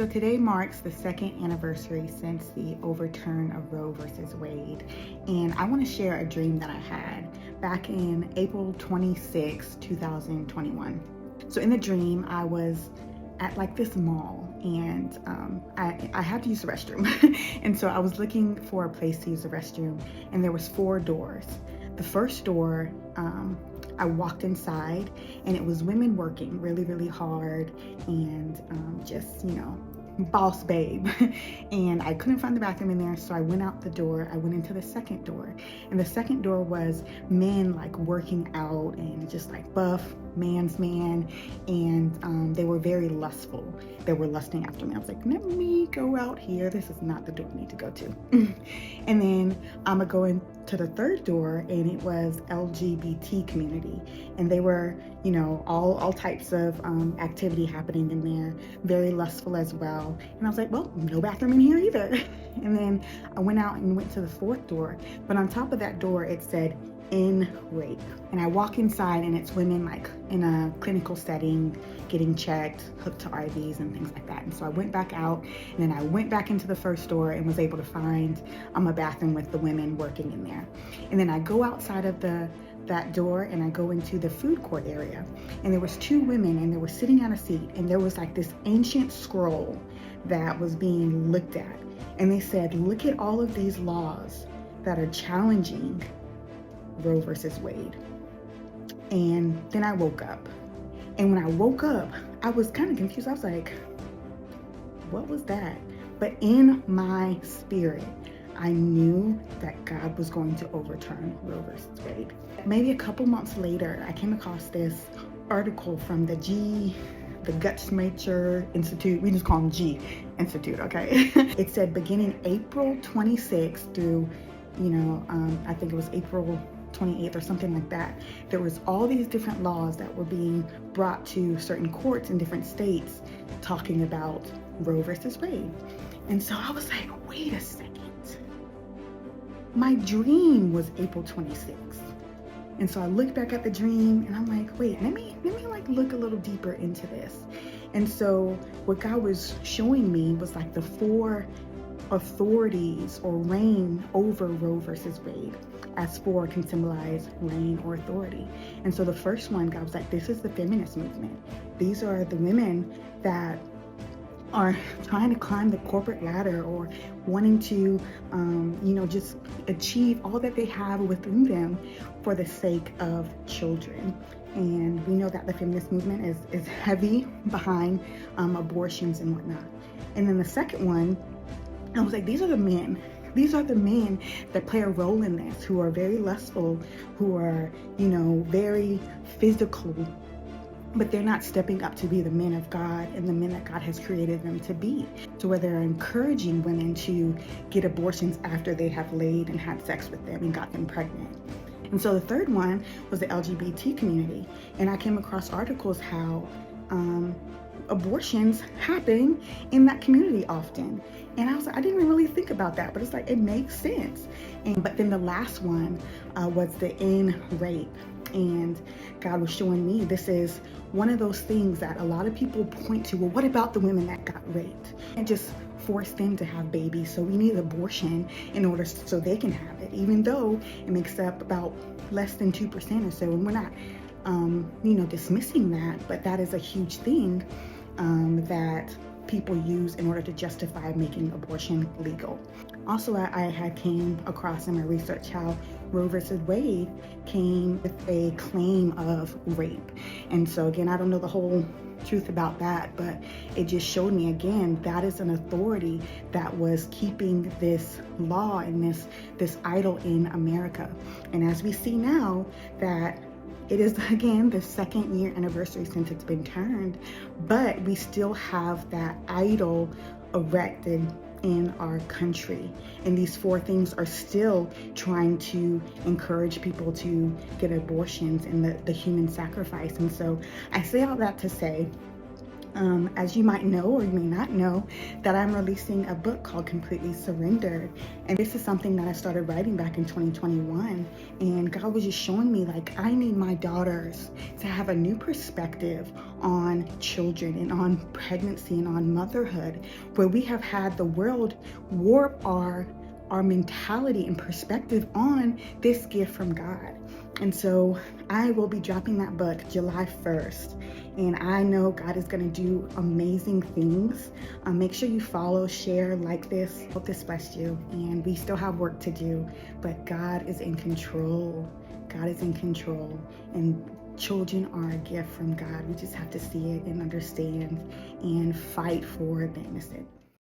So today marks the second anniversary since the overturn of Roe versus Wade. And I want to share a dream that I had back in April 26, 2021. So in the dream, I was at like this mall and I had to use the restroom. And so I was looking for a place to use the restroom, and there was 4 doors. The first door, I walked inside and it was women working really, really hard and just, boss babe. And I couldn't find the bathroom in there, so I went out the door. I went into the second door, and the second door was men like working out and just like buff man's man, and they were very lustful. They were lusting after me. I was like, let me go out here. This is not the door I need to go to. And then I'm gonna go into the third door, and it was LGBT community, and they were, all types of activity happening in there, very lustful as well. And I was like, well, no bathroom in here either. And then I went out and went to the fourth door, but on top of that door it said in rape. And I walk inside and it's women like in a clinical setting getting checked, hooked to IVs and things like that. And so I went back out, and then I went back into the first door and was able to find a bathroom with the women working in there. And then I go outside of that door and I go into the food court area, and there was 2 women and they were sitting on a seat, and there was like this ancient scroll that was being looked at, and they said, look at all of these laws that are challenging Roe versus Wade. And then I woke up, and when I woke up I was kind of confused. I was like, what was that? But in my spirit I knew that God was going to overturn Roe versus Wade. Maybe a couple months later, I came across this article from the Guttmacher Institute. We just call them G Institute, okay? It said beginning April 26th through, I think it was April 28th or something like that, there was all these different laws that were being brought to certain courts in different states talking about Roe versus Wade. And so I was like, wait a second. My dream was April 26th. And so I looked back at the dream and I'm like, wait, let me like look a little deeper into this. And so what God was showing me was like the 4 authorities or reign over Roe versus Wade, as 4 can symbolize reign or authority. And so the first one, God was like, this is the feminist movement. These are the women that are trying to climb the corporate ladder or wanting to, just achieve all that they have within them for the sake of children. And we know that the feminist movement is heavy behind abortions and whatnot. And then the second one, I was like, these are the men. These are the men that play a role in this, who are very lustful, who are, very physical, but they're not stepping up to be the men of God and the men that God has created them to be. So where they're encouraging women to get abortions after they have laid and had sex with them and got them pregnant. And so the third one was the LGBT community. And I came across articles how abortions happen in that community often. And I was like, I didn't really think about that, but it's like, it makes sense. But then the last one was the in rape. And God was showing me this is one of those things that a lot of people point to. Well, what about the women that got raped? And just force them to have babies. So we need abortion in order so they can have it, even though it makes up about less than 2% or so. And we're not, dismissing that, but that is a huge thing that people use in order to justify making abortion legal. Also, I had came across in my research how Roe versus Wade came with a claim of rape. And so again, I don't know the whole truth about that, but it just showed me again, that is an authority that was keeping this law and this idol in America. And as we see now that it is, again, the 2nd year anniversary since it's been turned, but we still have that idol erected in our country. And these 4 things are still trying to encourage people to get abortions and the human sacrifice. And so I say all that to say As you might know or you may not know, that I'm releasing a book called Completely Surrendered. And this is something that I started writing back in 2021. And God was just showing me, like, I need my daughters to have a new perspective on children and on pregnancy and on motherhood, where we have had the world warp our mentality and perspective on this gift from God. And so I will be dropping that book July 1st. And I know God is going to do amazing things. Make sure you follow, share, like this. Hope this blessed you. And we still have work to do, but God is in control. God is in control. And children are a gift from God. We just have to see it and understand and fight for the innocent.